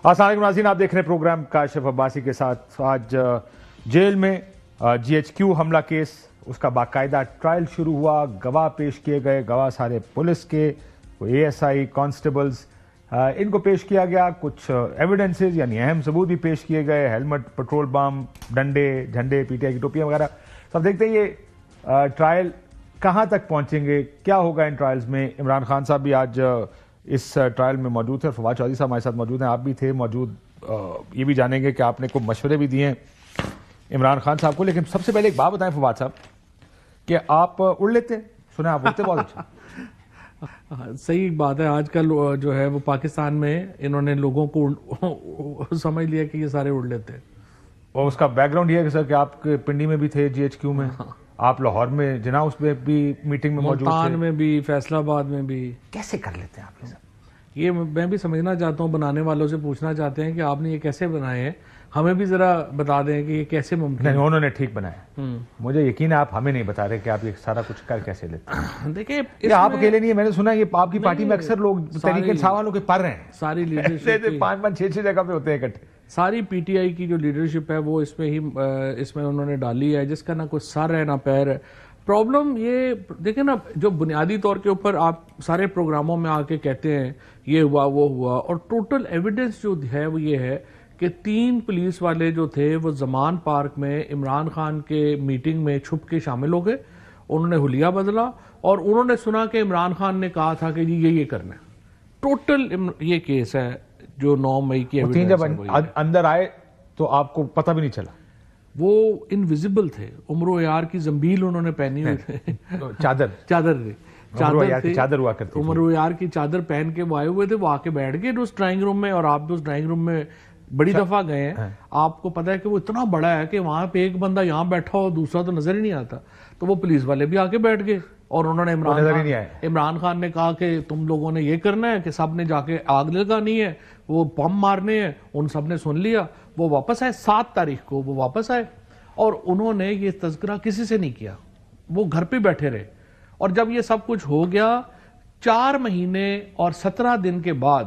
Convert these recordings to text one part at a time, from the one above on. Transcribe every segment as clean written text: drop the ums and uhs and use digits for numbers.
السلام علیکم ناظرین، آپ دیکھ رہے ہیں پروگرام کاشف عباسی کے ساتھ. آج جیل میں GHQ حملہ کیس، اس کا باقاعدہ ٹرائل شروع ہوا. گواہ پیش کیے گئے، گواہ سارے پولیس کے، ASI کانسٹیبلز، ان کو پیش کیا گیا. کچھ ایویڈنسز یعنی اہم ثبوت بھی پیش کیے گئے، ہیلمٹ، پیٹرول بم، ڈنڈے، جھنڈے، PTI کی ٹوپیاں وغیرہ. سب دیکھتے ہیں یہ ٹرائل کہاں تک پہنچیں گے، کیا ہوگا ان ٹرائلز میں. عمران خان صاحب بھی آج اس ٹرائل میں موجود تھے، فواد چودھری صاحب ہمارے ساتھ موجود ہیں، آپ بھی تھے موجود. یہ بھی جانیں گے کہ آپ نے کوئی مشورے بھی دیے ہیں عمران خان صاحب کو. لیکن سب سے پہلے ایک بات بتائیں فواد صاحب کہ آپ اڑ لیتے ہیں، سنا آپ اڑتے بہت اچھا. صحیح بات ہے. آج کل جو ہے وہ پاکستان میں انہوں نے لوگوں کو سمجھ لیا کہ یہ سارے اڑ لیتے ہیں. اور اس کا بیک گراؤنڈ یہ ہے کہ سر کہ آپ پنڈی میں بھی تھے GHQ میں، آپ لاہور میں جناح اس میں بھی میٹنگ میں موجود تھے، ملتان میں بھی، فیصل آباد میں بھی. کیسے کر لیتے ہیں آپ یہ سب؟ یہ میں بھی سمجھنا چاہتا ہوں، بنانے والوں سے پوچھنا چاہتے ہیں کہ آپ نے یہ کیسے بنائے ہیں، ہمیں بھی ذرا بتا دیں کہ یہ کیسے ممکن ہے. نہیں، انہوں نے ٹھیک بنایا. مجھے یقین ہے آپ ہمیں نہیں بتا رہے کہ آپ یہ سارا کچھ کر کیسے لیتے ہیں. دیکھیں یہ آپ اکیلے نہیں ہیں، میں نے سنا یہ آپ کی پارٹی میں اکثر لوگ تحریک انصاف والوں کے پر رہے ہیں، ساری لیڈرشپ 5-5 6-6 جگہ پہ ہوتے ہیں اکٹھے. ساری PTI کی جو لیڈرشپ ہے وہ اس میں انہوں نے ڈالی ہے، جس کا نہ کوئی سر ہے نہ پیر ہے. پرابلم یہ دیکھیں نا، جو بنیادی طور کے اوپر آپ سارے پروگراموں میں آ کے کہتے ہیں یہ ہوا وہ ہوا، اور ٹوٹل ایویڈنس جو ہے وہ یہ ہے کہ 3 پولیس والے جو تھے وہ زمان پارک میں عمران خان کے میٹنگ میں چھپ کے شامل ہو گئے. انہوں نے حلیہ بدلا اور انہوں نے سنا کہ عمران خان نے کہا تھا کہ جی یہ کرنا ہے. ٹوٹل یہ کیس ہے جو 9 مئی کی ایویڈنس. جب اندر آئے تو آپ کو پتہ بھی نہیں چلا؟ وہ انویزیبل تھے. عمر و عیار کی زنبیل انہوں نے پہنی ہوئی تھے، چادر ہوا کرتی، عمر و عیار کی چادر پہن کے وہ آئے ہوئے تھے. وہ آ کے بیٹھ گئے اس ڈرائنگ روم میں، اور آپ بھی اس ڈرائنگ روم میں بڑی دفعہ گئے ہیں. آپ کو پتا ہے کہ وہ اتنا بڑا ہے کہ وہاں پہ ایک بندہ یہاں بیٹھا ہو دوسرا تو نظر ہی نہیں آتا. تو وہ پولیس والے بھی آ کے بیٹھ گئے اور انہوں نے عمران خان نے کہا کہ تم لوگوں نے یہ کرنا ہے کہ سب نے جا کے آگ لگانی ہے، وہ بم مارنے ہیں. ان سب نے سن لیا. وہ واپس آئے 7 تاریخ کو، وہ واپس آئے اور انہوں نے یہ تذکرہ کسی سے نہیں کیا. وہ گھر پہ بیٹھے رہے. اور جب یہ سب کچھ ہو گیا 4 مہینے اور 17 دن کے بعد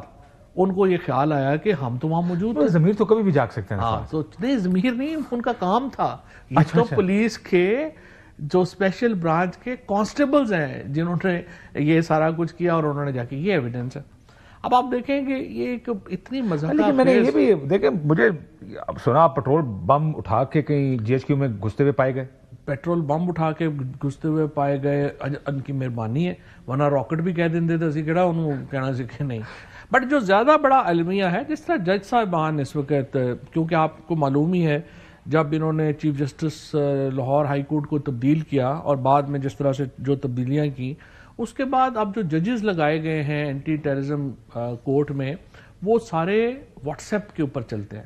ان کو یہ خیال آیا کہ ہم تو وہاں موجود ہیں. ضمیر تو کبھی بھی جاگ سکتے ہیں. ہاں، تو نہیں، ضمیر نہیں، ان کا کام تھا. یہ تو پولیس کے جو اسپیشل برانچ کے کانسٹیبلز ہیں جنہوں نے یہ سارا کچھ کیا، اور انہوں نے جا کے یہ ایویڈنس ہے. اب آپ دیکھیں کہ یہ ایک اتنی مزہ. لیکن میں نے یہ بھی دیکھیں، مجھے سنا آپ پیٹرول بم اٹھا کے کہیں GHQ میں گھستے ہوئے پائے گئے. پیٹرول بم اٹھا کے گھستے ہوئے پائے گئے، ان کی مہربانی ہے، ورنہ راکٹ بھی کہہ دیں اسی کہڑا انہوں کہنا سیکھے نہیں. بٹ جو زیادہ بڑا المیہ ہے، جس طرح جج صاحبان اس وقت، کیونکہ آپ کو معلوم ہی ہے جب انہوں نے chief justice Lahore high court کو تبدیل کیا اور بعد میں جس طرح سے جو تبدیلیاں کی، اس کے بعد اب جو ججز لگائے گئے ہیں اینٹی ٹیررزم کورٹ میں، وہ سارے واٹس ایپ کے اوپر چلتے ہیں.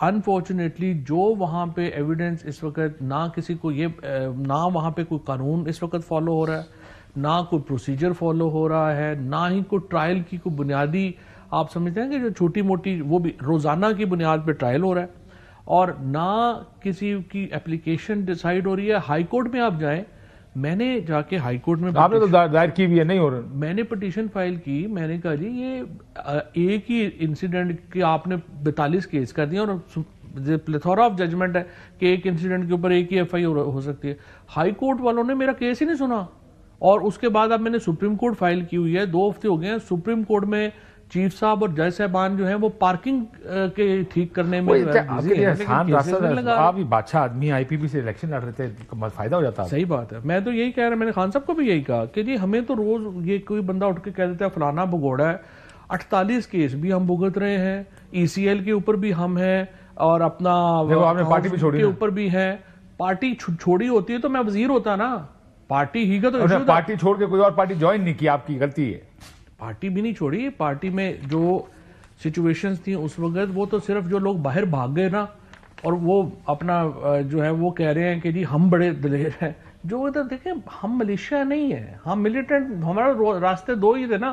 انفارچونیٹلی جو وہاں پہ ایویڈنس اس وقت نہ کسی کو نہ وہاں پہ کوئی قانون اس وقت فالو ہو رہا ہے، نہ کوئی پروسیجر فالو ہو رہا ہے، نہ ہی کوئی ٹرائل کی کوئی بنیادی، آپ سمجھتے ہیں کہ جو چھوٹی موٹی وہ بھی روزانہ کی بنیاد پہ ٹرائل ہو رہا ہے، اور نہ کسی کی اپلیکیشن ڈیسائیڈ ہو رہی ہے. ہائی کورٹ میں آپ جائیں، میں نے جا کے ہائی کورٹ میں آپ نے تو دائر کی بھی ہے، نہیں ہو رہا. میں نے پٹیشن فائل کی. میں نے کہا جی یہ ایک ہی انسیڈنٹ کی آپ نے 42 کیس کر دیا، اور پلیتھورا آف ججمنٹ ہے کہ ایک انسیڈنٹ کے اوپر ایک ہی FI ہو سکتی ہے. ہائی کورٹ والوں نے میرا کیس ہی نہیں سنا. اور اس کے بعد اب میں نے سپریم کورٹ فائل کی ہوئی ہے. 2 ہفتے ہو گئے ہیں. سپریم کورٹ میں چیف صاحب اور جج صاحبان جو ہیں وہ پارکنگ کے ٹھیک کرنے میں آپ بھی بادشاہ آدمی، IPP سے الیکشن لڑ رہے تھے، فائدہ ہو جاتا. صحیح بات ہے. میں تو یہی کہہ رہا، میں نے خان صاحب کو بھی یہی کہا کہ جی ہمیں تو روز یہ کوئی بندہ اٹھ کے کہہ دیتا ہے فلانا بھگوڑا ہے. 48 کیس بھی ہم بھگت رہے ہیں، ECL کے اوپر بھی ہم ہیں، اور اپنا پارٹی بھی چھوڑی کے اوپر بھی ہیں. پارٹی چھوڑی ہوتی ہے تو میں وزیر ہوتا نا. پارٹی ہی کا تو پارٹی چھوڑ کے کوئی اور پارٹی جوائن نہیں کی، آپ کی غلطی ہے. پارٹی بھی نہیں چھوڑی. پارٹی میں جو سچویشنز تھیں اس وقت، وہ تو صرف جو لوگ باہر بھاگ گئے نا، اور وہ اپنا جو ہے وہ کہہ رہے ہیں کہ جی ہم بڑے دلیر ہیں. جو ادھر دیکھیں، ہم ملیشیا نہیں ہیں، ہم ملیٹنٹ. ہمارا راستے 2 ہی تھے نا،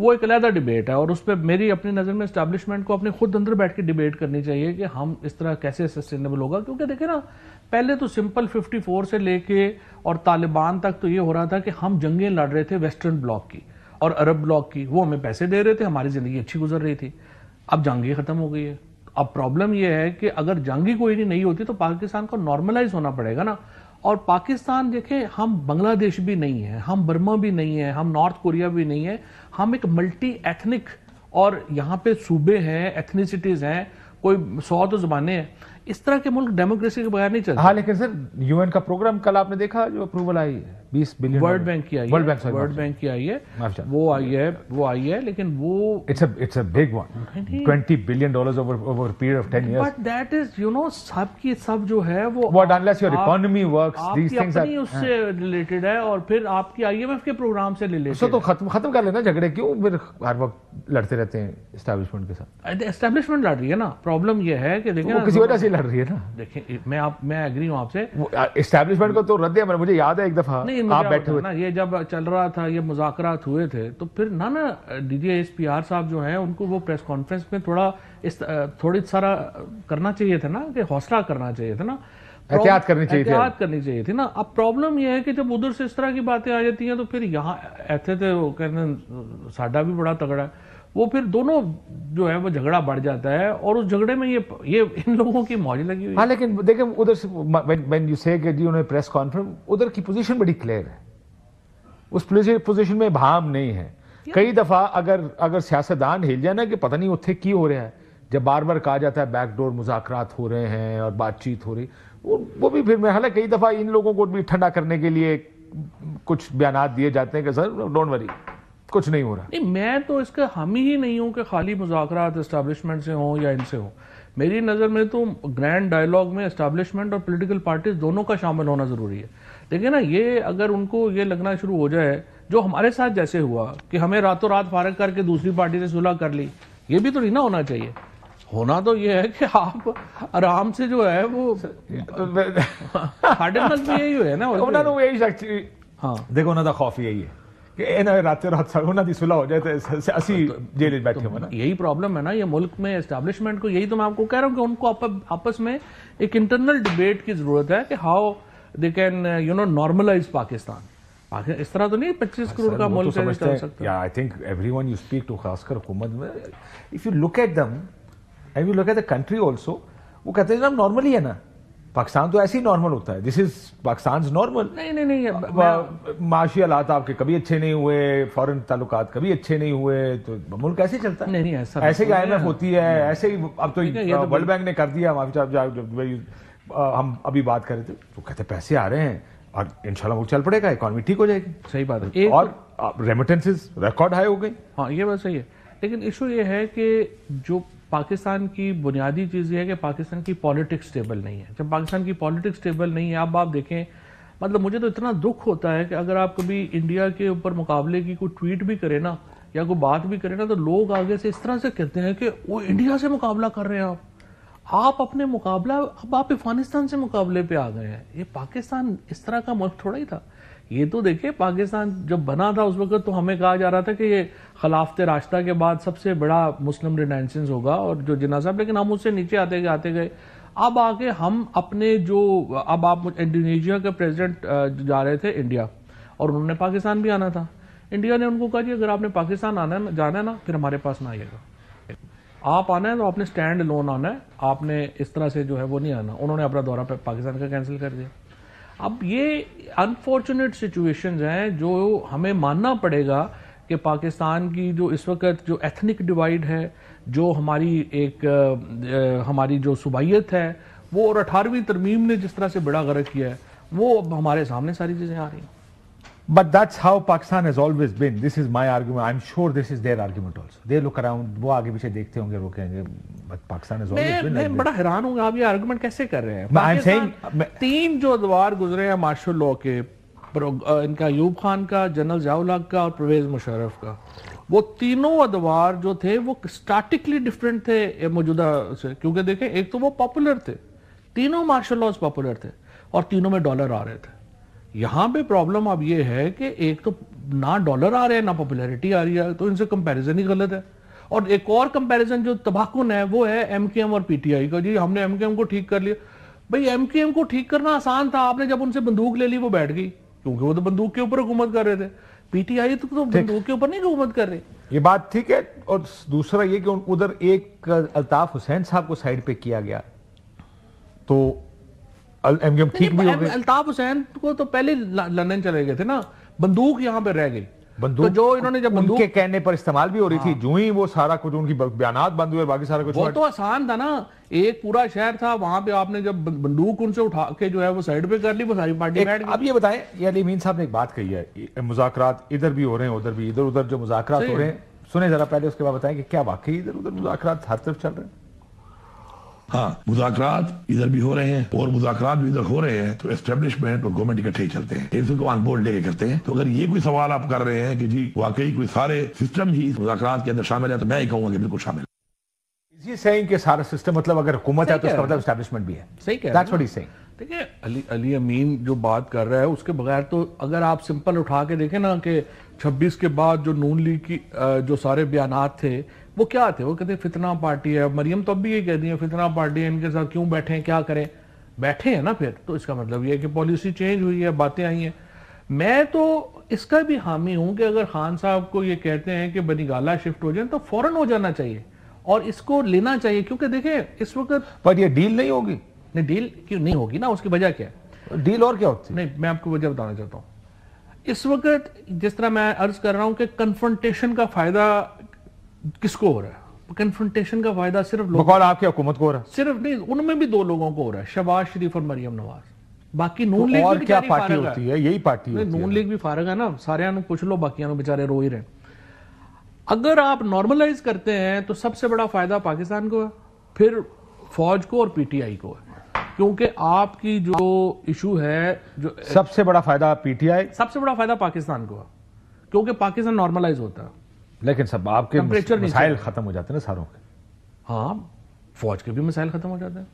وہ ایک علیحدہ ڈیبیٹ ہے، اور اس پہ میری اپنی نظر میں اسٹیبلشمنٹ کو اپنے خود اندر بیٹھ کے ڈیبیٹ کرنی چاہیے کہ ہم اس طرح کیسے سسٹینیبل ہوگا. کیونکہ دیکھیں نا، پہلے تو سمپل 54 سے لے کے اور طالبان تک تو یہ ہو رہا تھا کہ ہم جنگیں لڑ رہے تھے ویسٹرن بلاک کی اور عرب بلاک کی، وہ ہمیں پیسے دے رہے تھے، ہماری زندگی اچھی گزر رہی تھی. اب جنگ ہی ختم ہو گئی ہے. اب پرابلم یہ ہے کہ اگر جنگ ہی کوئی نہیں ہوتی تو پاکستان کو نارملائز ہونا پڑے گا نا. اور پاکستان دیکھیں، ہم بنگلہ دیش بھی نہیں ہیں، ہم برما بھی نہیں ہیں، ہم نارتھ کوریا بھی نہیں ہیں، ہم ایک ملٹی ایتھنک، اور یہاں پہ صوبے ہیں، ایتھنیسٹیز ہیں، کوئی 100 تو زبانیں ہیں. اس طرح کے ملک ڈیموکریسی کے بغیر نہیں چلتے. ہاں لیکن سر یو این کا پروگرام کل آپ نے دیکھا جو اپروول آئی ہے 20 بلین ورلڈ بینک کی آئی ہے، ورلڈ بینک کی آئی ہے، وہ آئی ہے لیکن وہ it's a big one, $20 billion over a period of 10 years. But that is, you know, سب کی سب جو ہے وہ What unless your economy works, these things اپنی اس سے ریلیٹڈ ہے، اور پھر آپ کی IMF کے پروگرام سے ریلیٹڈ ہے. تو ختم کر لینا جھگڑے، کیوں پھر ہر وقت لڑتے رہتے ہیں اسٹیبلشمنٹ کے ساتھ؟ اسٹیبلشمنٹ لڑ رہی ہے نا. پرابلم یہ ہے کہ دیکھیں کسی وجہ سے لڑ رہی ہے نا. دیکھیں میں ایگری ہوں آپ سے، اسٹیبلشمنٹ کو تو رد ہے. مجھے یاد ہے ایک دفعہ آپ بیٹھے ہوئے نا، یہ جب چل رہا تھا، یہ مذاکرات ہوئے تھے، تو پھر نا D G S P R صاحب جو ہیں ان کو وہ پریس کانفرنس میں تھوڑی سارا کرنا چاہیے تھا نا، کہ حوصلہ کرنا چاہیے تھا نا، احتیاط کرنی چاہیے تھی نا. اب پرابلم یہ ہے کہ جب ادھر سے اس طرح کی باتیں آ جاتی ہیں تو پھر یہاں ایسے تھے وہ کہتے ہیں ساڈا بھی بڑا تگڑا ہے، وہ پھر دونوں جو ہے وہ جھگڑا بڑھ جاتا ہے، اور اس جھگڑے میں یہ ان لوگوں کی موج لگی ہوئی. ہاں لیکن دیکھیں ادھر سے when you say کہ جی انہوں نے پریس کانفرنس، ادھر کی پوزیشن بڑی کلیئر ہے، اس پوزیشن میں بھام نہیں ہے. کئی دفعہ اگر سیاستدان ہل جائے نا کہ پتہ نہیں اتھے کی ہو رہا ہے، جب بار بار کہا جاتا ہے بیک ڈور مذاکرات ہو رہے ہیں اور بات چیت ہو رہی، وہ بھی پھر میں حالانکہ کئی دفعہ ان لوگوں کو بھی ٹھنڈا کرنے کے لیے کچھ بیانات دیے جاتے ہیں کہ سر ڈونٹ وری کچھ نہیں ہو رہا. نہیں، میں تو اس کا حامی ہی نہیں ہوں کہ خالی مذاکرات اسٹیبلشمنٹ سے ہوں یا ان سے ہوں. میری نظر میں تو گرینڈ ڈائیلاگ میں اسٹیبلشمنٹ اور پولیٹیکل پارٹیز دونوں کا شامل ہونا ضروری ہے. دیکھیں نا، یہ اگر ان کو یہ لگنا شروع ہو جائے جو ہمارے ساتھ جیسے ہوا کہ ہمیں راتوں رات فارغ کر کے دوسری پارٹی سے صلح کر لی، یہ بھی تو نہیں نہ ہونا چاہیے. ہونا تو یہ ہے کہ آپ آرام سے جو ہے وہ ہارڈ ملک میں یہی ہے نا. ہاں دیکھو انہوں کا خوف یہی ہے کہ راتوں رات انہوں کی صلح ہو جائے تو اسی جیل بیٹھے ہوئے نا. یہی پرابلم ہے نا یہ ملک میں اسٹیبلشمنٹ کو. یہی تو میں آپ کو کہہ رہا ہوں کہ ان کو آپس میں ایک انٹرنل ڈیبیٹ کی ضرورت ہے کہ how they can normalise Pakistan. اس طرح تو نہیں 25 کروڑ کا ملک چل سکتا. I think everyone you speak to, خاص کر حکومت میں، if you look at them and you look at the country also, وہ کہتے ہیں نارمل ہی ہے نا، پاکستان تو ایسے ہی نارمل ہوتا ہے. دس از پاکستان از نارمل. نہیں معاشی حالات آپ کے کبھی اچھے نہیں ہوئے، فورن تعلقات کبھی اچھے نہیں ہوئے، تو ملک ایسے چلتا ہے. نہیں ایسے ہی IMF ہوتی ہے، ایسے ہی اب تو ورلڈ بینک نے کر دیا. ہم ابھی بات کر رہے تھے، وہ کہتے پیسے آ رہے ہیں اور انشاءاللہ وہ چل پڑے گا، اکانومی ٹھیک ہو جائے گی. صحیح بات ہے. اور ریمیٹنسز ریکارڈ ہائی ہو گئی. ہاں یہ بات صحیح ہے، لیکن ایشو یہ ہے کہ جو پاکستان کی بنیادی چیز یہ ہے کہ پاکستان کی پالیٹکس سٹیبل نہیں ہے. جب پاکستان کی پالیٹکس سٹیبل نہیں ہے، اب آپ دیکھیں، مطلب مجھے تو اتنا دکھ ہوتا ہے کہ اگر آپ کبھی انڈیا کے اوپر مقابلے کی کوئی ٹویٹ بھی کرے نا یا کوئی بات بھی کرے نا، تو لوگ آگے سے اس طرح سے کہتے ہیں کہ وہ انڈیا سے مقابلہ کر رہے ہیں. آپ اپنے مقابلہ اب آپ افغانستان سے مقابلے پہ آ گئے ہیں. یہ پاکستان اس طرح کا ملک تھوڑا ہی تھا. یہ تو دیکھیں پاکستان جب بنا تھا اس وقت تو ہمیں کہا جا رہا تھا کہ یہ خلافت راستہ کے بعد سب سے بڑا مسلم رینیسنس ہوگا اور جو جناح صاحب، لیکن ہم اس سے نیچے آتے گئے. اب آگے ہم اپنے اب آپ انڈونیشیا کے پریزیڈنٹ جا رہے تھے انڈیا، اور انہوں نے پاکستان بھی آنا تھا. انڈیا نے ان کو کہا جی اگر آپ نے پاکستان جانا ہے نا پھر ہمارے پاس نہ آئیے گا. آپ آنا ہے تو آپ نے اسٹینڈ لون آنا ہے، آپ نے اس طرح سے جو ہے وہ نہیں آنا. انہوں نے اپنا دورہ پاکستان کا کینسل کر دیا. اب یہ انفارچونیٹ سچویشنز ہیں جو ہمیں ماننا پڑے گا کہ پاکستان کی جو اس وقت جو ایتھنک ڈیوائیڈ ہے، جو ہماری جو صوبائیت ہے، وہ اور 18ویں ترمیم نے جس طرح سے بڑا غرق کیا ہے، وہ ہمارے سامنے ساری چیزیں آ رہی ہیں. But that's how Pakistan has always been. This is my argument. I'm sure this is their argument also. They look around, وہ آگے پیچھے دیکھتے ہوں گے، وہ کہیں گے but Pakistan has always been like this. میں بڑا حیران ہوں گا آپ یہ آرگومنٹ کیسے کر رہے ہیں. 3 جو ادوار گزرے ہیں مارشل لاء کے، ان کا ایوب خان کا، جنرل ضیاء الحق کا اور پرویز مشرف کا، وہ تینوں ادوار جو تھے وہ اسٹارٹکلی ڈفرینٹ تھے موجودہ سے. کیونکہ دیکھیں ایک تو وہ پاپولر تھے، تینوں مارشل لاز پاپولر تھے اور تینوں میں ڈالر آ رہے تھے. یہاں پہ پرابلم اب یہ ہے کہ ایک تو نہ ڈالر آ رہے ہیں نہ پاپولیرٹی آ رہی ہے, تو ان سے کمپیریزن ہی غلط ہے. اور ایک اور کمپیریزن جو تباہکن ہے وہ ہے ایم کیو ایم اور پی ٹی آئی کا. جی ہم نے ایم کیو ایم کو ٹھیک کر لیا. بھئی ایم کیو ایم کو ٹھیک کرنا آسان تھا, آپ نے جب ان سے بندوق لے لی وہ بیٹھ گئی, کیونکہ وہ تو بندوق کے اوپر حکومت کر رہے تھے. پی ٹی آئی تو بندوق کے اوپر نہیں حکومت کر رہی. یہ بات ٹھیک ہے. اور دوسرا یہ کہ ادھر ایک الطاف حسین صاحب کو سائیڈ پہ کیا گیا تو ایم کیو ایم ٹھیک بھی ہو گئے. الطاف حسین کو تو پہلے لندن چلے گئے تھے نا, بندوق یہاں پہ رہ گئی. بندوق تو جو انہوں نے جب ان کے کہنے پر استعمال بھی ہو رہی تھی, جو ہی وہ سارا کچھ ان کی بیانات بند ہوئے, باقی سارا کچھ وہ تو آسان تھا نا. ایک پورا شہر تھا وہاں پہ, آپ نے جب بندوق ان سے اٹھا کے جو ہے وہ سائیڈ پہ کر لی, وہ ساری پارٹی بیٹھ گئی. اب یہ بتائیں, یہ علی امین صاحب نے ایک بات کہی ہے, مذاکرات ادھر بھی ہو رہے ہیں ادھر بھی, ادھر ادھر جو مذاکرات ہو رہے ہیں, سنیں ذرا پہلے, اس کے بعد بتائیں کہ کیا واقعی ادھر ادھر مذاکرات ہر طرف چل رہے ہیں. ہاں مذاکرات ادھر بھی ہو رہے ہیں اور مذاکرات بھی ادھر ہو رہے ہیں, تو اسٹیبلشمنٹ اور گورنمنٹ اکٹھے ہی چلتے ہیں, ایک کو آن بورڈ لے کے کرتے ہیں. تو اگر یہ کوئی سوال آپ کر رہے ہیں کہ جی واقعی کوئی سارے سسٹم ہی اس مذاکرات کے اندر شامل ہے, تو میں ہی کہوں گا کہ بالکل شامل ہے. یہ سیئنگ کہ سارا سسٹم مطلب اگر حکومت ہے تو اس کا مطلب اسٹیبلشمنٹ بھی ہے. صحیح کہہ That's what he's saying. دیکھیں علی امین جو بات کر رہا ہے اس کے بغیر تو اگر آپ سمپل اٹھا کے دیکھیں نا کہ 26 کے بعد جو نون لیگ کی جو سارے بیانات تھے وہ کیا تھے, وہ کہتے ہیں فتنہ پارٹی ہے. مریم تو اب بھی یہ کہہ دی ہے فتنہ پارٹی ہے, ان کے ساتھ کیوں بیٹھے ہیں, کیا کریں, بیٹھے ہیں نا پھر. تو اس کا مطلب یہ ہے کہ پالیسی چینج ہوئی ہے, باتیں آئی ہیں. میں تو اس کا بھی حامی ہوں کہ اگر خان صاحب کو یہ کہتے ہیں کہ بنی گالہ شفٹ ہو جائیں تو فوراً ہو جانا چاہیے اور اس کو لینا چاہیے, کیونکہ دیکھیں اس وقت پر یہ ڈیل نہیں ہوگی. نہیں ڈیل کیوں نہیں ہوگی نا, اس کی وجہ کیا ہے, ڈیل اور کیا ہوتی ہے. نہیں میں آپ کو وجہ بتانا چاہتا ہوں. اس وقت جس طرح میں عرض کر رہا ہوں کہ کنفرنٹیشن کا فائدہ کس کو ہو رہا ہے, کنفرنٹیشن کا فائدہ صرف بقول آپ کی حکومت کو ہو رہا ہے, صرف نہیں, ان میں بھی دو لوگوں کو ہو رہا ہے, شہباز شریف اور مریم نواز. باقی نون لیگ اور بھی کیا پارٹی ہوتی ہے, یہی پارٹی ہوتی ہے. نون لیگ بھی فارغ ہے نا, سارے پوچھ لو, باقیانوں بیچارے رو ہی رہے. اگر آپ نارملائز کرتے ہیں تو سب سے بڑا فائدہ پاکستان کو ہے, پھر فوج کو اور پی ٹی آئی کو ہے, کیونکہ آپ کی جو ایشو ہے جو سب سے بڑا فائدہ پی ٹی آئی, سب سے بڑا فائدہ پاکستان کو ہے, کیونکہ پاکستان نارملائز ہوتا ہے. لیکن سب آپ کے مسائل ختم ہو جاتے ہیں نا ساروں کے. ہاں فوج کے بھی مسائل ختم ہو جاتے ہیں,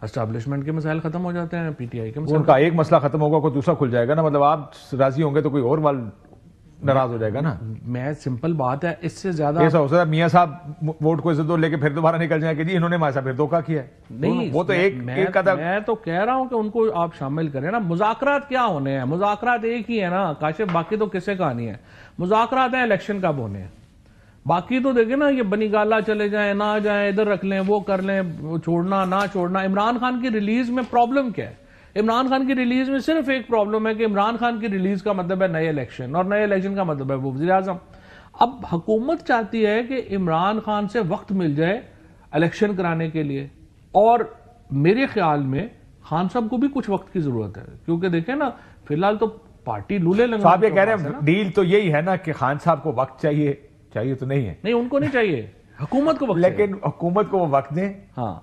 اسٹیبلشمنٹ کے مسائل ختم ہو جاتے ہیں, پی ٹی آئی کے مسائل. ان کا ایک مسئلہ ختم ہوگا کوئی دوسرا کھل جائے گا نا, مطلب آپ راضی ہوں گے تو کوئی اور وال ناراض ہو جائے گا نا. میں سمپل بات ہے, اس سے زیادہ ایسا ہو سکتا ہے میاں صاحب ووٹ کو عزت دو لے کے پھر دوبارہ نکل جائیں کہ جی انہوں نے ہمارے ساتھ پھر دھوکہ کیا ہے. نہیں, وہ تو میں تو کہہ رہا ہوں کہ ان کو آپ شامل کریں نا. مذاکرات کیا ہونے ہیں, مذاکرات ایک ہی ہے نا کاشف, باقی تو کسے کہانی ہے. مذاکرات ہیں الیکشن کب ہونے ہیں, باقی تو دیکھیں نا یہ بنی گالہ چلے جائیں نہ جائیں, ادھر رکھ لیں وہ کر لیں, چھوڑنا نہ چھوڑنا. عمران خان کی ریلیز میں پرابلم کیا ہے, عمران خان کی ریلیز میں صرف ایک پرابلم ہے کہ عمران خان کی ریلیز کا مطلب ہے نئے الیکشن, اور نئے الیکشن کا مطلب ہے وہ وزیر اعظم. اب حکومت چاہتی ہے کہ عمران خان سے وقت مل جائے الیکشن کرانے کے لیے, اور میرے خیال میں خان صاحب کو بھی کچھ وقت کی ضرورت ہے, کیونکہ دیکھیں نا فی الحال تو پارٹی لولے لگا. آپ یہ کہہ رہے ہیں ڈیل تو یہی ہے نا کہ خان صاحب کو وقت چاہیے تو نہیں ہے, نہیں ان کو نہیں چاہیے, حکومت کو وقت, لیکن حکومت کو وہ وقت دیں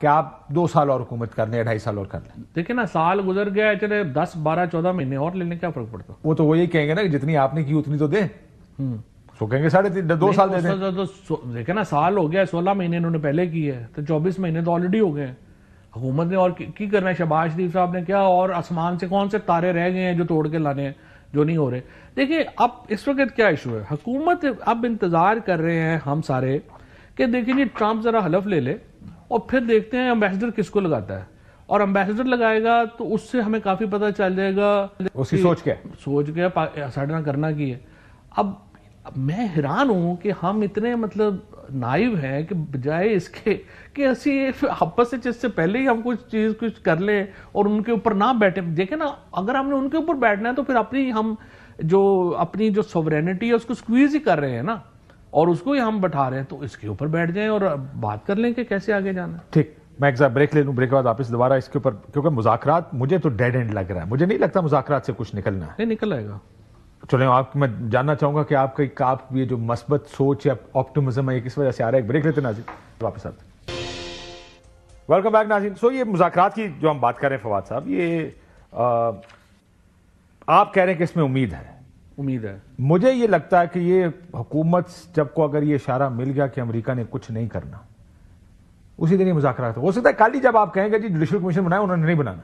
کہ آپ 2 سال اور حکومت کر لیں, 2.5 سال اور کر لیں. دیکھیں نا سال گزر گیا, چلے 10 12 14 مہینے اور لینے کیا فرق پڑتا. وہ تو وہی کہیں گے نا کہ جتنی آپ نے کی اتنی تو دیں, تو کہیں گے 2 سال دے دیں. دیکھیں نا سال ہو گیا, 16 مہینے انہوں نے پہلے کی ہے, تو 24 مہینے تو آلریڈی ہو گئے ہیں. حکومت نے اور کی کرنا ہے, شہباز شریف صاحب نے کیا, اور آسمان سے کون سے تارے رہ گئے ہیں جو توڑ کے لانے ہیں جو نہیں ہو رہے. دیکھیں اب اس وقت کیا ایشو ہے, حکومت اب انتظار کر رہے ہیں ہم سارے کہ دیکھیں جی ٹرمپ ذرا حلف لے لے اور پھر دیکھتے ہیں امبیسڈر کس کو لگاتا ہے, اور امبیسڈر لگائے گا تو اس سے ہمیں کافی پتہ چل جائے گا اس کی سوچ کیا ساڑھنا کرنا کی ہے. اب میں حیران ہوں کہ ہم اتنے مطلب نائب ہیں کہ بجائے اس کے کہ اسی آپس سے جس سے پہلے ہی ہم کچھ کر لیں اور ان کے اوپر نہ بیٹھے. دیکھیں نا اگر ہم نے ان کے اوپر بیٹھنا ہے تو پھر اپنی جو سوورینٹی ہے اس کو سکویز ہی کر رہے ہیں نا, اور اس کو ہی ہم بٹھا رہے ہیں, تو اس کے اوپر بیٹھ جائیں اور بات کر لیں کہ کیسے آگے جانا ہے. ٹھیک, میں ایک بریک لے لوں, بریک کے بعد واپس دوبارہ اس کے اوپر, کیونکہ مذاکرات مجھے تو ڈیڈ اینڈ لگ رہا ہے, مجھے نہیں لگتا مذاکرات سے کچھ نکلنا ہے. نہیں نکل آئے گا. چلیں آپ میں جاننا چاہوں گا کہ آپ یہ جو مثبت سوچ یا آپٹیمزم ہے یہ کس وجہ سے آ رہا ہے. ایک بریک لیتے ناظرین, واپس آتے ہیں. ویلکم بیک ناظرین. سو یہ مذاکرات کی جو ہم بات کر رہے ہیں فواد صاحب, یہ آپ کہہ رہے ہیں کہ اس میں امید ہے. مجھے یہ لگتا ہے کہ یہ حکومت جب کو اگر یہ اشارہ مل گیا کہ امریکہ نے کچھ نہیں کرنا, اسی دن یہ مذاکرات ہو سکتا ہے. کل ہی جب آپ کہیں گے جی جوڈیشل کمیشن بنایا, انہوں نے نہیں بنانا.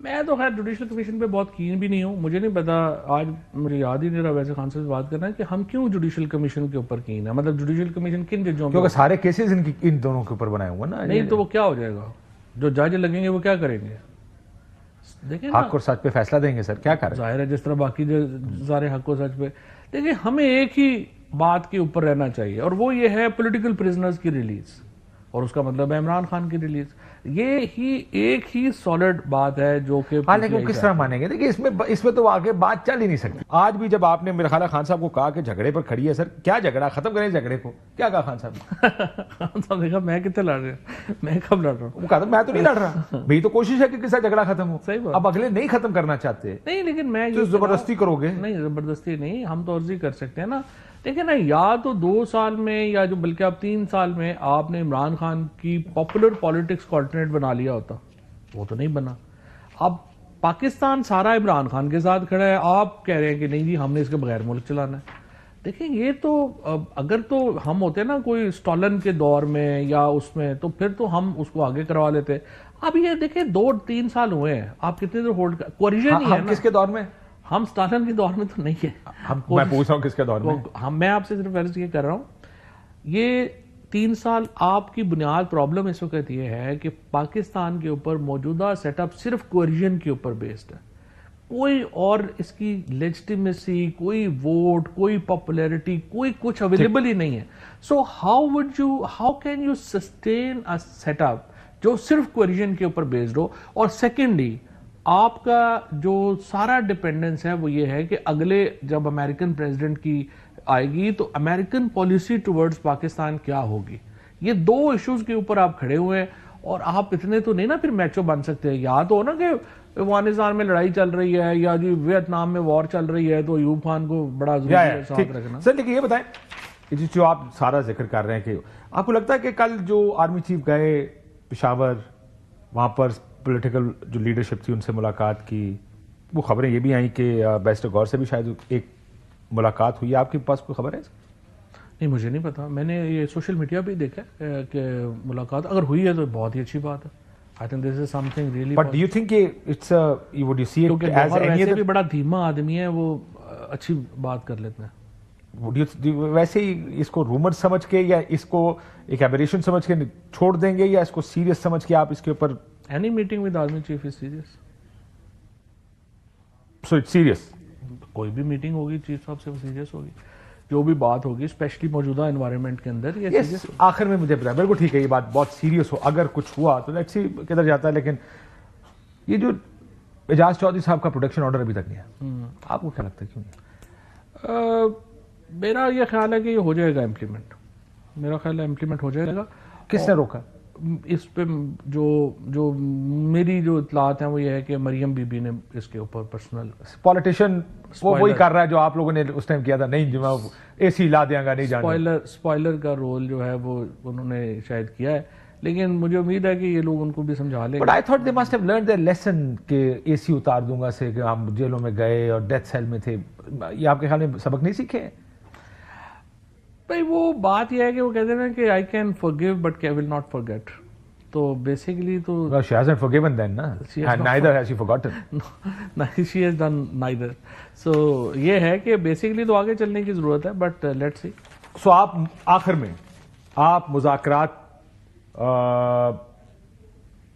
میں تو خیر جوڈیشل کمیشن پہ بہت کین بھی نہیں ہوں. مجھے نہیں پتا, آج مجھے یاد ہی نہیں رہا ویسے خان صاحب سے بات کرنا ہے کہ ہم کیوں جوڈیشل کمیشن کے اوپر کین ہے. مطلب جوڈیشل کمیشن کن ججوں کیونکہ سارے کیسز ان دونوں کے اوپر بنائے ہوئے نا. نہیں تو وہ کیا ہو جائے گا, جو جج لگیں گے وہ کیا کریں گے؟ دیکھیں حق اور سچ پہ فیصلہ دیں گے سر, کیا کریں. ظاہر ہے جس طرح باقی سارے حق و سچ پہ. دیکھیں ہمیں ایک ہی بات کے اوپر رہنا چاہیے اور وہ یہ ہے پولیٹیکل پرزنرز کی ریلیز, اور اس کا مطلب ہے عمران خان کی ریلیز. یہ ہی ایک ہی سالڈ بات ہے جو کہ لیکن کس طرح مانیں گے؟ دیکھیں اس میں تو آگے بات چل ہی نہیں سکتی. آج بھی جب آپ نے میرا خیال ہے خان صاحب کو کہا کہ جھگڑے پر کھڑی ہے, سر کیا جھگڑا, ختم کریں جھگڑے کو, کیا کہا خان صاحب؟ خان صاحب نے کہا میں کتنے لڑ رہا ہوں, میں کب لڑ رہا ہوں؟ وہ کہا میں تو نہیں لڑ رہا, میری تو کوشش ہے کہ کس طرح جھگڑا ختم ہو. صحیح بات. اب اگلے نہیں ختم کرنا چاہتے نہیں, لیکن میں تو زبردستی کرو گے. نہیں زبردستی نہیں, ہم تو عرضی کر سکتے ہیں نا. دیکھیں نا, یا تو 2 سال میں یا جو بلکہ اب 3 سال میں آپ نے عمران خان کی پاپولر پالیٹکس کو آلٹرنیٹ بنا لیا ہوتا, وہ تو نہیں بنا. اب پاکستان سارا عمران خان کے ساتھ کھڑا ہے, آپ کہہ رہے ہیں کہ نہیں جی ہم نے اس کے بغیر ملک چلانا ہے. دیکھیں یہ تو اگر تو ہم ہوتے نا کوئی سٹالن کے دور میں یا اس میں, تو پھر تو ہم اس کو آگے کروا لیتے. اب یہ دیکھیں 2-3 سال ہوئے ہیں, آپ کتنے دیر ہولڈ کر, کوریجن نہیں ہے نا. کس کے دور میں؟ ہم سٹالن کے دور میں تو نہیں ہے. میں پوچھ رہا ہوں کس کے دور میں. میں آپ سے صرف عرض یہ کر رہا ہوں, یہ 3 سال آپ کی بنیاد پرابلم اس وقت یہ ہے کہ پاکستان کے اوپر موجودہ سیٹ اپ صرف کوریجن کے اوپر بیسڈ ہے. کوئی اور اس کی لیجٹیمیسی, کوئی ووٹ, کوئی پاپولیرٹی, کوئی کچھ اویلیبل ہی نہیں ہے. So how can you sustain a set up جو صرف کوریجن کے اوپر بیسڈ ہو. اور سیکنڈلی آپ کا جو سارا ڈپینڈنس ہے وہ یہ ہے کہ اگلے جب امریکن پریزیڈنٹ کی آئے گی تو امریکن پالیسی ٹورڈز پاکستان کیا ہوگی. یہ 2 ایشوز کے اوپر آپ کھڑے ہوئے ہیں, اور آپ اتنے تو نہیں نا پھر میچو بن سکتے. یا تو ہو نا کہ افغانستان میں لڑائی چل رہی ہے یا جی ویتنام میں وار چل رہی ہے تو ایوب خان کو بڑا ضروری ہے ساتھ رکھنا. سر لیکن یہ بتائیں جو آپ سارا ذکر کر رہے ہیں کہ آپ کو لگتا ہے کہ کل جو آرمی چیف گئے پشاور, وہاں پر پولیٹیکل جو لیڈرشپ تھی ان سے ملاقات کی, وہ خبریں یہ بھی آئیں کہ بیرسٹر غور سے بھی شاید ایک ملاقات ہوئی, آپ کے پاس کوئی خبر ہے؟ نہیں مجھے نہیں پتا, میں نے یہ سوشل میڈیا پہ دیکھا کہ ملاقات اگر ہوئی ہے تو بہت ہی اچھی بات ہے. I think this is something really. But do you think it's would you see it as any ویسے other? بھی بڑا دھیما آدمی ہے وہ, اچھی بات کر لیتے ہیں. ویسے ہی اس کو رومر سمجھ کے یا اس کو ایک ایبریشن سمجھ کے چھوڑ دیں گے, یا اس کو سیریس سمجھ کے آپ اس کے اوپر؟ Any meeting with army chief is serious. So it's serious. کوئی بھی میٹنگ ہوگی چیف صاحب سے وہ سیریس ہوگی, جو بھی بات ہوگی اسپیشلی موجودہ انوائرمنٹ کے اندر. Yes, آخر میں مجھے بتائیں, بالکل ٹھیک ہے یہ بات بہت سیریس ہو, اگر کچھ ہوا تو لیٹس سی کدھر جاتا ہے. لیکن یہ جو اعجاز چودھری صاحب کا پروٹیکشن آرڈر ابھی تک نہیں ہے, آپ کو کیا لگتا ہے کیوں نہیں؟ میرا یہ خیال ہے کہ یہ ہو جائے گا امپلیمنٹ. میرا خیال ہے امپلیمنٹ ہو جائے گا. کس نے روکا اس پہ؟ جو میری جو اطلاعات ہیں وہ یہ ہے کہ مریم بی بی نے اس کے اوپر پرسنل. پالیٹیشین وہی کر رہا ہے جو آپ لوگوں نے اس ٹائم کیا تھا, نہیں جو میں اے سی لا دیا گا, نہیں جانا. اسپوائلر کا رول جو ہے وہ انہوں نے شاید کیا ہے, لیکن مجھے امید ہے کہ یہ لوگ ان کو بھی سمجھا لیں گے. But I thought they must have learned their lesson کہ اے سی اتار دوں گا سے کہ ہم جیلوں میں گئے اور ڈیتھ سیل میں تھے. یہ آپ کے خیال میں سبق نہیں سیکھے؟ بھائی وہ بات یہ ہے کہ وہ کہتے ہیں کہ I can forgive but I will not forget. تو بیسیکلی تو she hasn't forgiven then, na? And neither has she forgotten. No, she has done neither. So یہ ہے کہ بیسیکلی تو آگے چلنے کی ضرورت ہے, بٹ لیٹس سی. سو آپ آخر میں آپ مذاکرات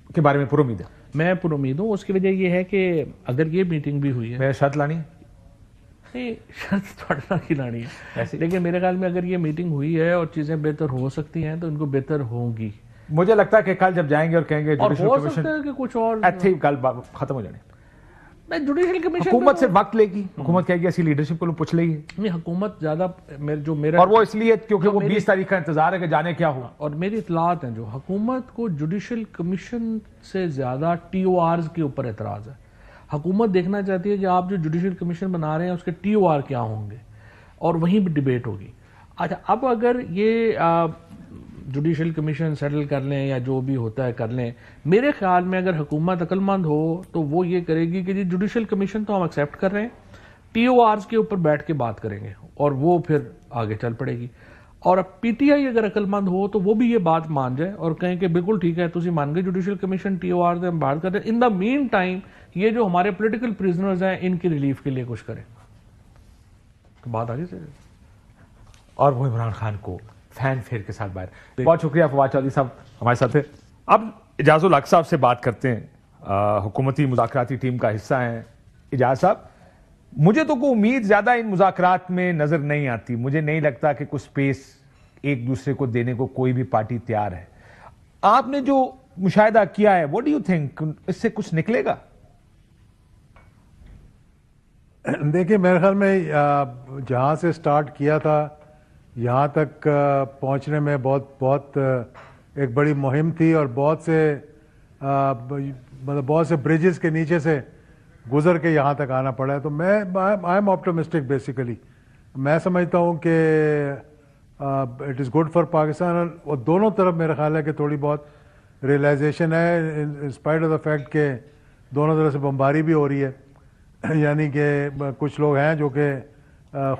کے بارے میں پر امید ہے؟ میں پر امید ہوں. اس کی وجہ یہ ہے کہ اگر یہ میٹنگ بھی ہوئی ہے, میں شرط لانی ہے نہیں شرط تھوڑا کی لانی ہے, لیکن میرے خیال میں اگر یہ میٹنگ ہوئی ہے اور چیزیں بہتر ہو سکتی ہیں تو ان کو بہتر ہوں گی. مجھے لگتا ہے کہ کل جب جائیں گے اور کہیں گے ہو سکتا ہے کہ کچھ اور کل ختم ہو جانے. میں جوڈیشل کمیشن حکومت سے وقت لے گی, حکومت کہے گی ایسی لیڈرشپ کو پوچھ لے گی. نہیں حکومت زیادہ جو میرا, اور وہ اس لیے کیونکہ وہ 20 تاریخ کا انتظار ہے کہ جانے کیا ہوا. اور میری اطلاعات ہیں جو حکومت کو جوڈیشل کمیشن سے زیادہ ٹی او آرز کے اوپر اعتراض ہے. حکومت دیکھنا چاہتی ہے کہ آپ جو جوڈیشل کمیشن بنا رہے ہیں اس کے ٹی او آر کیا ہوں گے, اور وہیں بھی ڈیبیٹ ہوگی. اچھا اب اگر یہ جوڈیشل کمیشن سیٹل کر لیں یا جو بھی ہوتا ہے کر لیں, میرے خیال میں اگر حکومت عقل مند ہو تو وہ یہ کرے گی کہ جی جوڈیشل کمیشن تو ہم ایکسیپٹ کر رہے ہیں, ٹی او آرز کے اوپر بیٹھ کے بات کریں گے اور وہ پھر آگے چل پڑے گی. اور اب پی ٹی آئی اگر عقل مند ہو تو وہ بھی یہ بات مان جائے اور کہیں کہ بالکل ٹھیک ہے تسی مان گئے judicial commission T O R سے ہم بات کر رہے ہیں. ان دا مین ٹائم یہ جو ہمارے پولیٹیکل پریزنرز ہیں ان کی ریلیف کے لیے کچھ کریں. بات آگے سے اور وہ عمران خان کو فین فیئر کے ساتھ باہر. بہت شکریہ فواد چودھری صاحب ہمارے ساتھ تھے. اب اعجاز الحق صاحب سے بات کرتے ہیں, حکومتی مذاکراتی ٹیم کا حصہ ہیں. اعجاز صاحب, مجھے تو کوئی امید زیادہ ان مذاکرات میں نظر نہیں آتی. مجھے نہیں لگتا کہ کچھ سپیس ایک دوسرے کو دینے کو کوئی بھی پارٹی تیار ہے. آپ نے جو مشاہدہ کیا ہے, واٹ ڈو یو تھنک, اس سے کچھ نکلے گا؟ دیکھیں میرے خیال میں جہاں سے سٹارٹ کیا تھا یہاں تک پہنچنے میں بہت ایک بڑی مہم تھی, اور بہت سے بریجز کے نیچے سے گزر کے یہاں تک آنا پڑا ہے. تو میں آئی ایم آپٹمسٹک بیسیکلی. میں سمجھتا ہوں کہ it is good for Pakistan, اور دونوں طرف میرا خیال ہے کہ تھوڑی بہت ریئلائزیشن ہے in spite of the fact کہ دونوں طرف سے بمباری بھی ہو رہی ہے. یعنی کہ کچھ لوگ ہیں جو کہ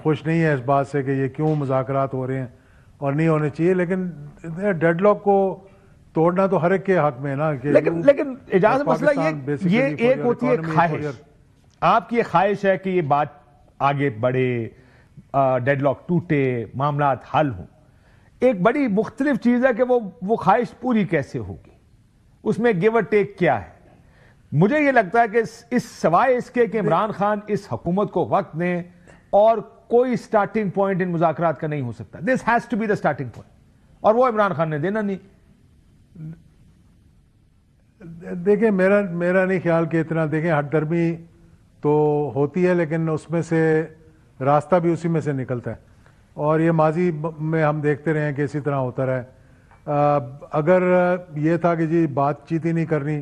خوش نہیں ہیں اس بات سے کہ یہ کیوں مذاکرات ہو رہے ہیں اور نہیں ہونے چاہیے, لیکن ڈیڈ لاک کو توڑنا تو ہر ایک کے حق میں ہے نا. لیکن اجازت مسئلہ یہ ایک ہوتی ہے خواہش, آپ کی یہ خواہش ہے کہ یہ بات آگے بڑھے, ڈیڈ لاک ٹوٹے, معاملات حل ہوں. ایک بڑی مختلف چیز ہے کہ وہ خواہش پوری کیسے ہوگی, اس میں گیو اور ٹیک کیا ہے. مجھے یہ لگتا ہے کہ اس سوائے اس کے کہ عمران خان اس حکومت کو وقت دیں, اور کوئی سٹارٹنگ پوائنٹ ان مذاکرات کا نہیں ہو سکتا. This has to be the starting point, اور وہ عمران خان نے دینا نہیں. دیکھیں میرا نہیں خیال کہ اتنا, دیکھیں ہٹ درمی تو ہوتی ہے لیکن اس میں سے راستہ بھی اسی میں سے نکلتا ہے, اور یہ ماضی میں ہم دیکھتے رہے ہیں کہ اسی طرح ہوتا رہا ہے. اگر یہ تھا کہ جی بات چیت ہی نہیں کرنی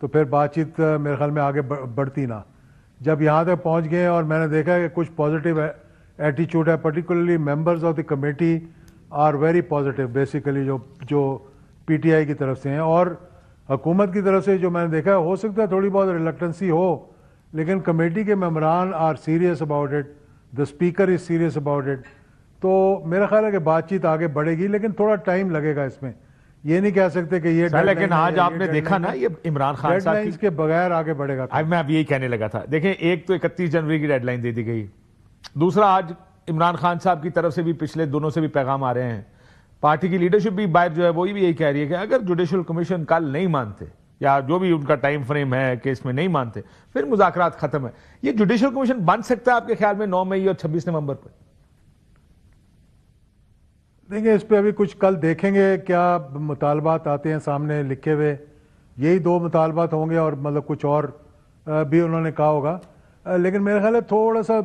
تو پھر بات چیت میرے خیال میں آگے بڑھتی نہ. جب یہاں تک پہنچ گئے اور میں نے دیکھا کہ کچھ پازیٹیو ایٹیچیوڈ ہے, particularly members of the committee are very positive basically, جو پی ٹی آئی کی طرف سے ہیں, اور حکومت کی طرف سے جو میں نے دیکھا ہے, ہو سکتا ہے تھوڑی بہت ریلکٹنسی ہو, لیکن کمیٹی کے ممبران are serious about it, the speaker is serious about it. تو میرا خیال ہے کہ بات چیت آگے بڑھے گی, لیکن تھوڑا ٹائم لگے گا اس میں. یہ نہیں کہہ سکتے کہ یہ لیکن آج آپ نے دیکھا نا یہ عمران خان صاحب اس کے بغیر آگے بڑھے گا. میں اب یہی کہنے لگا تھا. دیکھیں ایک تو 31 جنوری کی ڈیڈ لائن دے دی گئی, دوسرا آج عمران خان صاحب کی طرف سے بھی پچھلے دونوں سے بھی پیغام آ رہے ہیں, پارٹی کی لیڈرشپ بھی باہر جو ہے وہی بھی یہی کہہ رہی ہے کہ اگر جوڈیشل کمیشن کل نہیں مانتے یا جو بھی ان کا ٹائم فریم ہے کہ اس میں نہیں مانتے پھر مذاکرات ختم ہے. یہ جوڈیشل کمیشن بن سکتا ہے آپ کے خیال میں 9 مئی اور 26 نومبر پر؟ دیکھیں اس پہ ابھی کچھ کل دیکھیں گے کیا مطالبات آتے ہیں سامنے لکھے ہوئے. یہی 2 مطالبات ہوں گے, اور مطلب کچھ اور بھی انہوں نے کہا ہوگا, لیکن میرا خیال ہے تھوڑا سا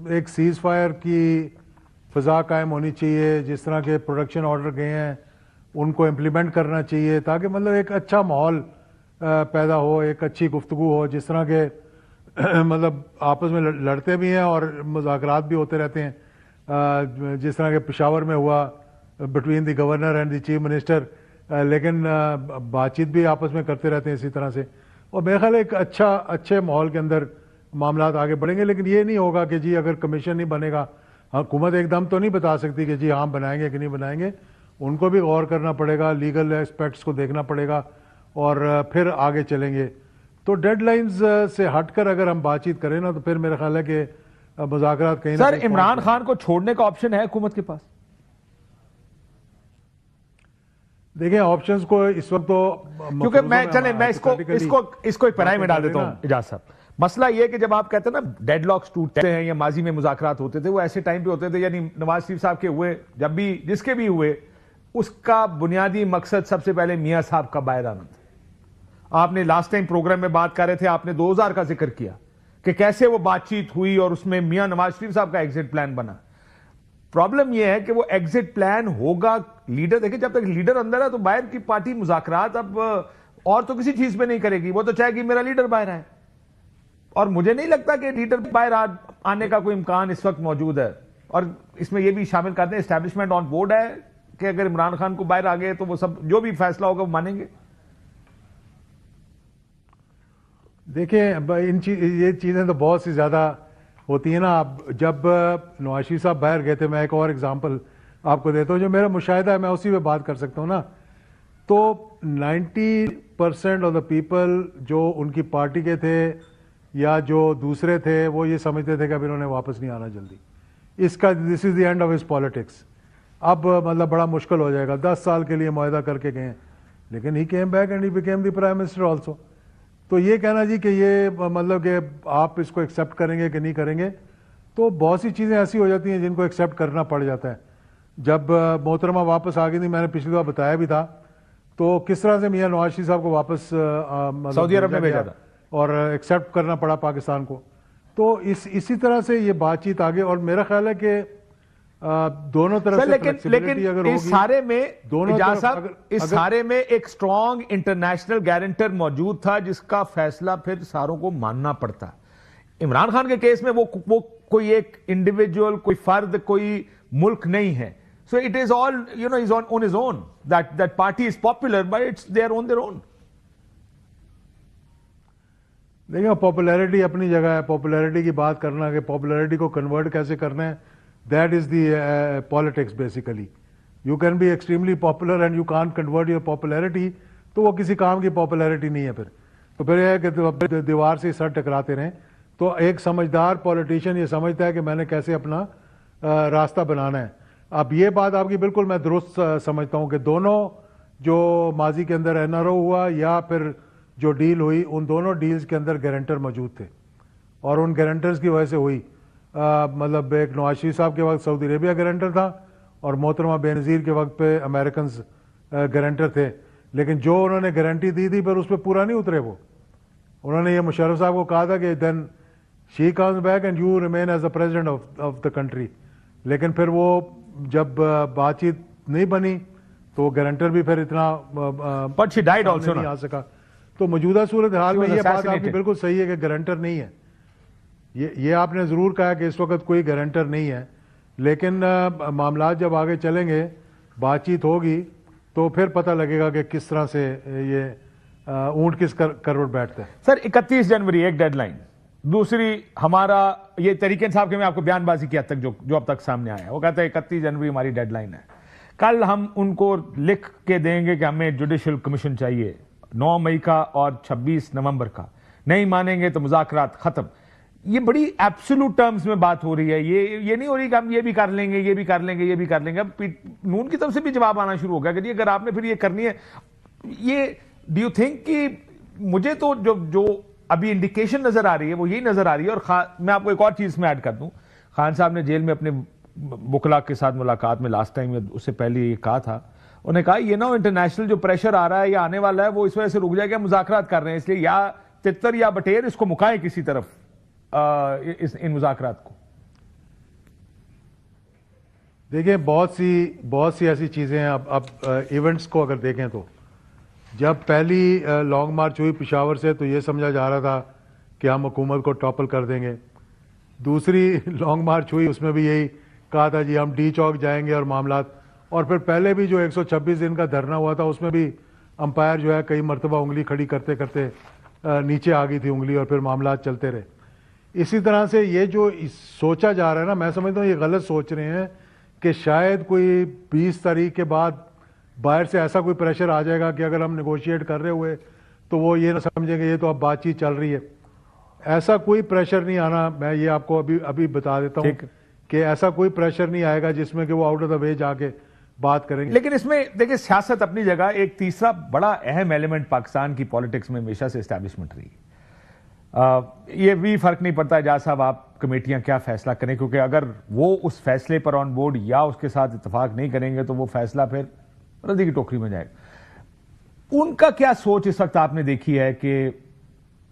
ایک سیز فائر کی فضا قائم ہونی چاہیے. جس طرح کے پروڈکشن آرڈر گئے ہیں ان کو امپلیمنٹ کرنا چاہیے, تاکہ مطلب ایک اچھا ماحول پیدا ہو, ایک اچھی گفتگو ہو. جس طرح کے مطلب آپس میں لڑتے بھی ہیں اور مذاکرات بھی ہوتے رہتے ہیں, جس طرح کے پشاور میں ہوا between the governor and the chief minister, لیکن بات چیت بھی آپس میں کرتے رہتے ہیں اسی طرح سے. اور میرا خیال ہے ایک اچھے ماحول کے اندر معاملات آگے بڑھیں گے. لیکن یہ نہیں ہوگا کہ جی اگر کمیشن نہیں بنے گا, حکومت ایک دم تو نہیں بتا سکتی کہ جی ہاں بنائیں گے کہ نہیں بنائیں گے. ان کو بھی غور کرنا پڑے گا, لیگل اسپیکٹس کو دیکھنا پڑے گا, اور پھر آگے چلیں گے. تو ڈیڈ لائنز سے ہٹ کر اگر ہم بات چیت کریں نا تو پھر میرا خیال ہے کہ مذاکرات کہیں سر عمران خان کو چھوڑنے کا آپشن ہے حکومت کے پاس؟ دیکھیں آپشنز کو اس وقت تو کیونکہ میں اس کو ایک پناہ میں ڈال دیتا ہوں اعجاز صاحب. مسئلہ یہ کہ جب آپ کہتے ہیں نا ڈیڈ لاکس ٹوٹتے ہیں یا ماضی میں مذاکرات ہوتے تھے, وہ ایسے ٹائم پہ ہوتے تھے, یعنی نواز شریف صاحب کے ہوئے, جب بھی جس کے بھی ہوئے, اس کا بنیادی مقصد سب سے پہلے میاں صاحب کا باہر آنا تھا. آپ نے لاسٹ ٹائم پروگرام میں بات کر رہے تھے, آپ نے 2000 کا ذکر کیا کہ کیسے وہ بات چیت ہوئی اور اس میں میاں نواز شریف صاحب کا ایگزٹ پلان بنا. پرابلم یہ ہے کہ وہ ایگزٹ پلان ہوگا لیڈر, دیکھیں جب تک لیڈر اندر ہے تو باہر کی پارٹی مذاکرات اب اور تو کسی چیز پہ نہیں کرے گی, وہ تو چاہے گی میرا لیڈر باہر آئے. اور مجھے نہیں لگتا کہ لیڈر باہر آنے کا کوئی امکان اس وقت موجود ہے. اور اس میں یہ بھی شامل کرتے ہیں اسٹیبلشمنٹ آن بورڈ ہے کہ اگر عمران خان کو باہر آ گئے تو وہ سب جو بھی فیصلہ ہوگا وہ مانیں گے. دیکھیں یہ چیزیں تو بہت سی زیادہ ہوتی ہیں نا. اب جب نواز شریف صاحب باہر گئے تھے, میں ایک اور اگزامپل آپ کو دیتا ہوں جو میرا مشاہدہ ہے, میں اسی پہ بات کر سکتا ہوں نا. تو 90% آف دا پیپل جو ان کی پارٹی کے تھے یا جو دوسرے تھے وہ یہ سمجھتے تھے کہ اب انہوں نے واپس نہیں آنا جلدی. اس کا this is the end of his politics. اب مطلب بڑا مشکل ہو جائے گا. 10 سال کے لیے معاہدہ کر کے گئے لیکن he came back and he became the prime minister also. تو یہ کہنا جی کہ یہ مطلب کہ آپ اس کو ایکسیپٹ کریں گے کہ نہیں کریں گے, تو بہت سی چیزیں ایسی ہو جاتی ہیں جن کو ایکسیپٹ کرنا پڑ جاتا ہے. جب محترمہ واپس آ گئی تھی, میں نے پچھلی بار بتایا بھی تھا, تو کس طرح سے میاں نواز شریف صاحب کو واپس سعودی عرب نے بھیجا تھا اور ایکسیپٹ کرنا پڑا پاکستان کو. تو اسی طرح سے یہ بات چیت آگے, اور میرا خیال ہے کہ دونوں طرف سے فلیکسیبلٹی اگر ہوگی, اس سارے میں دونوں اجاز طرف صاحب اس سارے میں ایک سٹرونگ انٹرنیشنل گارنٹر موجود تھا جس کا فیصلہ پھر ساروں کو ماننا پڑتا. عمران خان کے کیس میں وہ کوئی ایک انڈیویجول, کوئی فرد, کوئی ملک نہیں ہے. So it is all, you know, is on his own. That party is popular, but it's they are on their own. دیکھیں پاپولیرٹی اپنی جگہ ہے. پاپولیرٹی کی بات کرنا کہ پاپولیرٹی کو کنورٹ کیسے کرنا ہے, that is the politics basically. You can be extremely popular and you can't convert your popularity, تو وہ کسی کام کی پاپولیرٹی نہیں ہے. پھر یہ ہے کہ دیوار سے سر ٹکراتے رہیں. تو ایک سمجھدار پولیٹیشین یہ سمجھتا ہے کہ میں نے کیسے اپنا راستہ بنانا ہے. اب یہ بات آپ کی بالکل میں درست سمجھتا ہوں کہ دونوں جو ماضی کے اندر این آر او ہوا یا پھر جو ڈیل ہوئی, ان دونوں ڈیلز کے اندر گارنٹر موجود تھے, اور ان گارنٹرز کی وجہ سے ہوئی. مطلب ایک نواز شریف صاحب کے وقت سعودی عربیہ گارنٹر تھا, اور محترمہ بے نظیر کے وقت پہ امریکنز گارنٹر تھے. لیکن جو انہوں نے گارنٹی دی تھی پھر اس پہ پورا نہیں اترے. وہ انہوں نے یہ مشرف صاحب کو کہا تھا کہ then she comes back and you remain as the president of the country. لیکن پھر وہ جب بات چیت نہیں بنی تو گارنٹر بھی پھر اتنا نہیں آ سکا. تو موجودہ صورتحال میں یہ بات آپ کی بالکل صحیح ہے کہ گارنٹر نہیں ہے. یہ آپ نے ضرور کہا کہ اس وقت کوئی گارنٹر نہیں ہے, لیکن معاملات جب آگے چلیں گے, بات چیت ہوگی, تو پھر پتہ لگے گا کہ کس طرح سے یہ اونٹ کس کروٹ بیٹھتا ہے. سر 31 جنوری ایک ڈیڈ لائن. دوسری ہمارا یہ تحریک انصاف کے میں آپ کو بیان بازی کی حد تک جو اب تک سامنے آیا ہے, وہ کہتا ہے 31 جنوری ہماری ڈیڈ لائن ہے. کل ہم ان کو لکھ کے دیں گے کہ ہمیں جوڈیشل کمیشن چاہیے 9 مئی کا اور 26 نومبر کا. نہیں مانیں گے تو مذاکرات ختم. یہ بڑی ایبسولوٹ ٹرمز میں بات ہو رہی ہے. یہ نہیں ہو رہی کہ ہم یہ بھی کر لیں گے, یہ بھی کر لیں گے, یہ بھی کر لیں گے. اب نون کی طرف سے بھی جواب آنا شروع ہو گیا کہ اگر آپ نے پھر یہ کرنی ہے, یہ ڈو یو تھنک کہ مجھے تو جو ابھی انڈیکیشن نظر آ رہی ہے وہ یہی نظر آ رہی ہے. اور میں آپ کو ایک اور چیز میں ایڈ کر دوں, خان صاحب نے جیل میں اپنے وکلاء کے ساتھ ملاقات میں لاسٹ ٹائم, اس سے پہلے یہ کہا تھا, انہوں نے کہا یہ نا انٹرنیشنل جو پریشر آ رہا ہے یا آنے والا ہے وہ اس وجہ سے رک جائے گا, مذاکرات کر رہے ہیں, اس لیے یا تتر یا بٹیر اس کو مکائیں کسی طرف ان مذاکرات کو. دیکھیں بہت سی ایسی چیزیں ہیں. اب ایونٹس کو اگر دیکھیں تو جب پہلی لانگ مارچ ہوئی پشاور سے تو یہ سمجھا جا رہا تھا کہ ہم حکومت کو ٹاپل کر دیں گے. دوسری لانگ مارچ ہوئی, اس میں بھی یہی کہا تھا جی ہم ڈی چوک جائیں گے اور معاملات. اور پھر پہلے بھی جو 126 دن کا دھرنا ہوا تھا اس میں بھی امپائر جو ہے کئی مرتبہ انگلی کھڑی کرتے کرتے نیچے آ گئی تھی انگلی, اور پھر معاملات چلتے رہے. اسی طرح سے یہ جو سوچا جا رہا ہے نا, میں سمجھتا ہوں یہ غلط سوچ رہے ہیں کہ شاید کوئی 20 تاریخ کے بعد باہر سے ایسا کوئی پریشر آ جائے گا کہ اگر ہم نیگوشیٹ کر رہے ہوئے تو وہ یہ نہ سمجھیں گے یہ تو اب بات چیت چل رہی ہے. ایسا کوئی پریشر نہیں آنا. میں یہ آپ کو ابھی بتا دیتا ہوں کہ ایسا کوئی پریشر نہیں آئے گا جس میں کہ وہ آؤٹ آف دا وے جا کے بات کریں گے. لیکن اس میں دیکھیں سیاست اپنی جگہ, ایک تیسرا بڑا اہم ایلیمنٹ پاکستان کی پالیٹکس میں ہمیشہ سے اسٹیبلشمنٹ رہی. یہ بھی فرق نہیں پڑتا اجاز صاحب آپ کمیٹیاں کیا فیصلہ کریں, کیونکہ اگر وہ اس فیصلے پر آن بورڈ یا اس کے ساتھ اتفاق نہیں کریں گے تو وہ فیصلہ پھر ردی کی ٹوکری میں جائے گا. ان کا کیا سوچ اس وقت آپ نے دیکھی ہے کہ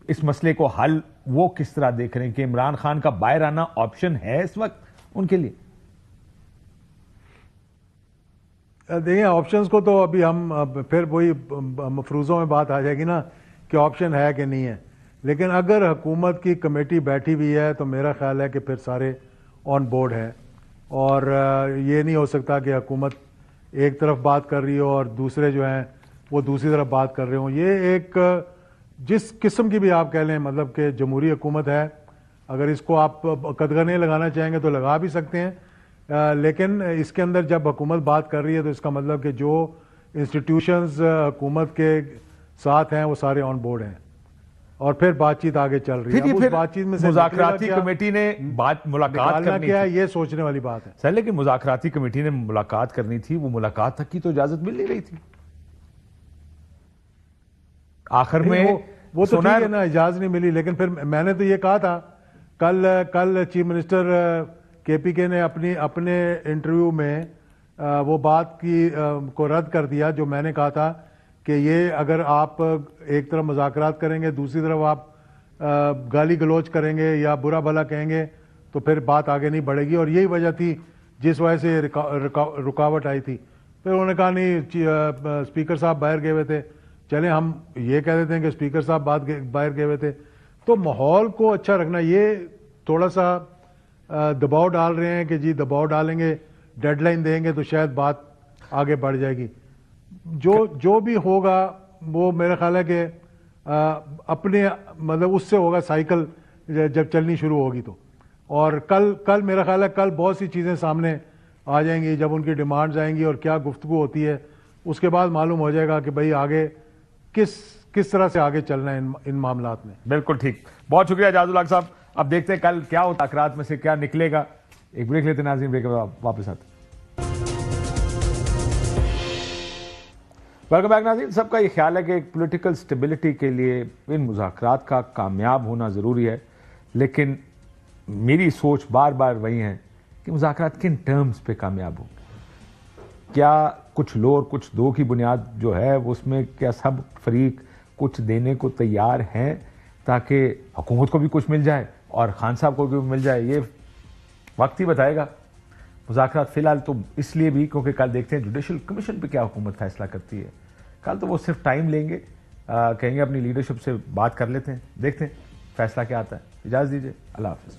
اس مسئلے کو حل وہ کس طرح دیکھ رہے ہیں کہ عمران خان کا باہر آنا آپشن ہے اس وقت ان کے لیے؟ دیکھیں آپشنز کو تو ابھی ہم پھر وہی مفروضوں میں بات آ جائے گی نا کہ آپشن ہے کہ نہیں ہے. لیکن اگر حکومت کی کمیٹی بیٹھی ہوئی ہے تو میرا خیال ہے کہ پھر سارے آن بورڈ ہیں, اور یہ نہیں ہو سکتا کہ حکومت ایک طرف بات کر رہی ہو اور دوسرے جو ہیں وہ دوسری طرف بات کر رہے ہوں. یہ ایک جس قسم کی بھی آپ کہہ لیں, مطلب کہ جمہوری حکومت ہے, اگر اس کو آپ قدغنیں لگانا چاہیں گے تو لگا بھی سکتے ہیں, لیکن اس کے اندر جب حکومت بات کر رہی ہے تو اس کا مطلب کہ جو انسٹیٹیوشنز حکومت کے ساتھ ہیں وہ سارے آن بورڈ ہیں اور پھر بات چیت آگے چل رہی ہے. اب اس بات چیت میں سے مذاکراتی کمیٹی نے ملاقات کرنی کیا ہے تھی یہ سوچنے والی بات ہے سر, لیکن مذاکراتی کمیٹی نے ملاقات کرنی تھی, وہ ملاقات تک کی تو اجازت مل نہیں رہی تھی. آخر میں وہ تو ٹھیک ہے نا, اجازت نہیں ملی, لیکن پھر میں نے تو یہ کہا تھا کل چیف منسٹر کے پی کے نے اپنے انٹرویو میں وہ بات کو رد کر دیا جو میں نے کہا تھا کہ یہ اگر آپ ایک طرف مذاکرات کریں گے, دوسری طرف آپ گالی گلوچ کریں گے یا برا بھلا کہیں گے تو پھر بات آگے نہیں بڑھے گی, اور یہی وجہ تھی جس وجہ سے رکاوٹ آئی تھی. پھر انہوں نے کہا نہیں اسپیکر صاحب باہر گئے ہوئے تھے, چلیں ہم یہ کہہ دیتے ہیں کہ اسپیکر صاحب باہر گئے ہوئے تھے. تو ماحول کو اچھا رکھنا, یہ تھوڑا سا دباؤ ڈال رہے ہیں کہ جی دباؤ ڈالیں گے, ڈیڈ لائن دیں گے تو شاید بات آگے بڑھ جائے گی. جو بھی ہوگا وہ میرا خیال ہے کہ اپنے مطلب اس سے ہوگا سائیکل جب چلنی شروع ہوگی تو. اور کل میرا خیال ہے کل بہت سی چیزیں سامنے آ جائیں گی, جب ان کی ڈیمانڈز آئیں گی اور کیا گفتگو ہوتی ہے اس کے بعد معلوم ہو جائے گا کہ بھئی آگے کس طرح سے آگے چلنا ہے ان معاملات میں. بالکل ٹھیک, بہت شکریہ اعجاز الحق صاحب. اب دیکھتے ہیں کل کیا ہوتا, مذاکرات میں سے کیا نکلے گا. ایک بریک لیتے ہیں ناظرین, بریک کے بعد واپس آتے ہیں. ویلکم بیک ناظرین. سب کا یہ خیال ہے کہ ایک پولیٹیکل سٹیبلٹی کے لیے ان مذاکرات کا کامیاب ہونا ضروری ہے, لیکن میری سوچ بار بار وہی ہے کہ مذاکرات کن ٹرمز پہ کامیاب ہوں. کیا کچھ لو اور کچھ دو کی بنیاد جو ہے اس میں کیا سب فریق کچھ دینے کو تیار ہیں تاکہ حکومت کو بھی کچھ مل جائے اور خان صاحب کو بھی مل جائے؟ یہ وقت ہی بتائے گا. مذاکرات فی الحال تو اس لیے بھی کیونکہ کل دیکھتے ہیں جوڈیشل کمیشن پہ کیا حکومت فیصلہ کرتی ہے. کل تو وہ صرف ٹائم لیں گے, کہیں گے اپنی لیڈرشپ سے بات کر لیتے ہیں, دیکھتے ہیں فیصلہ کیا آتا ہے. اجازت دیجیے, اللہ حافظ.